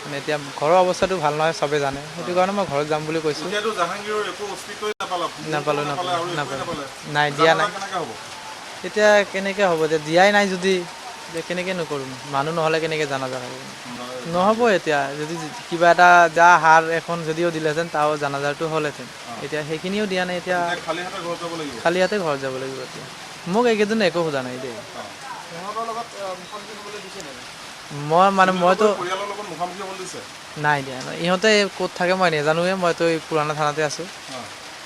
মানে এতিয়া ঘৰৰ অৱস্থাটো ভাল নহয় চবে জানে সেইটো কাৰণে মই ঘৰত যাম বুলি কৈছোঁ নাপালোঁ নাই দিয়া নাই এতিয়া কেনেকৈ হ'ব এতিয়া দিয়াই নাই যদি এতিয়া কেনেকৈ নকৰোঁ মানুহ নহ'লে কেনেকৈ জানাজা হ'ব নহ'ব এতিয়া যদি কিবা এটা যা হাৰ এখন যদিও দিলেহেঁতেন তাও জানাজাৰটো হ'লহেঁতেন এতিয়া সেইখিনিও দিয়া নাই এতিয়া খালী হাতে ঘৰত যাব লাগিব এতিয়া মোক এইকেইদিন একো সোধা নাই দেই মইতো নাই দিয়া ইহঁতে ক'ত থাকে মই নাজানোৱে মইতো এই পুৰণা থানাতে আছোঁ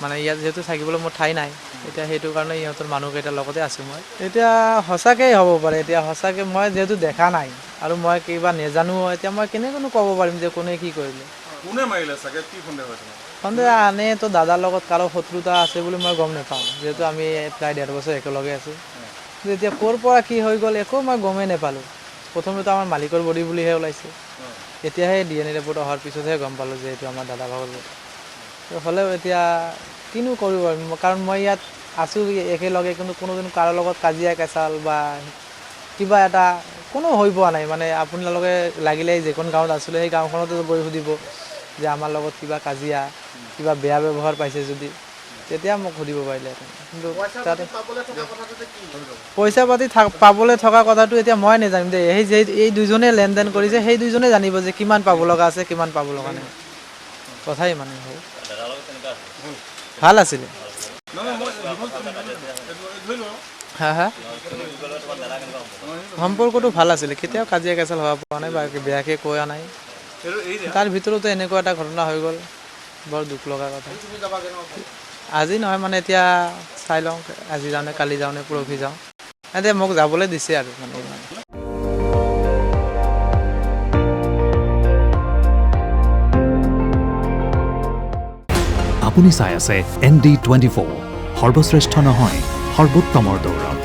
মানে ইয়াত যিহেতু থাকিবলৈ মোৰ ঠাই নাই এতিয়া সেইটো কাৰণে ইহঁতৰ মানুহকেইটাৰ লগতে আছোঁ মই এতিয়া সঁচাকৈয়ে হ'ব পাৰে এতিয়া সঁচাকৈ মই যিহেতু দেখা নাই আৰু মই কিবা নাজানো এতিয়া মই কেনেকৈনো ক'ব পাৰিম যে কোনে কি কৰিলে সন্দেহ আনেতো দাদাৰ লগত কাৰো শত্ৰুতা আছে বুলি মই গম নাপাওঁ যিহেতু আমি প্ৰায় 1.5 বছৰ একেলগে আছোঁ এতিয়া ক'ৰ পৰা কি হৈ গ'ল একো মই গমেই নাপালোঁ প্ৰথমেতো আমাৰ মালিকৰ বডি বুলিহে ওলাইছে এতিয়াহে DNA ৰিপৰ্ট অহাৰ পিছতহে গম পালোঁ যে এইটো আমাৰ দাদা ভাগৰ হ'লেও এতিয়া কিনো কৰিব কাৰণ মই ইয়াত আছোঁ একেলগে কিন্তু কোনোদিন কাৰো লগত কাজিয়া কেঁচাল বা কিবা এটা কোনো হৈ পোৱা নাই মানে আপোনালোকে লাগিলে যিখন গাঁৱত আছিলে সেই গাঁওখনতো গৈ সুধিব যে আমাৰ লগত কিবা কাজিয়া কিবা বেয়া ব্যৱহাৰ পাইছে যদি তেতিয়া মোক সুধিব পাৰিলেহেঁতেন কিন্তু তাতে পইচা পাতি পাবলৈ থকা কথাটো এতিয়া মই নাজানিম দেই এই দুজনে লেনদেন কৰিছে সেই দুজনে জানিব যে কিমান পাব লগা আছে কিমান পাব লগা নাই কথাই মানে হ'ল ভাল আছিলে হা হা সম্পৰ্কটো ভাল আছিলে কেতিয়াও কাজিয়া কেঁচাল হোৱা পোৱা নাই বা বেয়াকৈ কোৱা নাই তাৰ ভিতৰতো এনেকুৱা এটা ঘটনা হৈ গ'ল বৰ দুখ লগা কথা আজি নহয় মানে এতিয়া চাই লওঁ আজি যাওঁ নে কালি যাওঁ নে পৰহি যাওঁ এতিয়া মোক যাবলৈ দিছে আৰু মানে আপুনি চাই আছে ND24 সৰ্বশ্ৰেষ্ঠ নহয় সৰ্বোত্তমৰ দৌৰত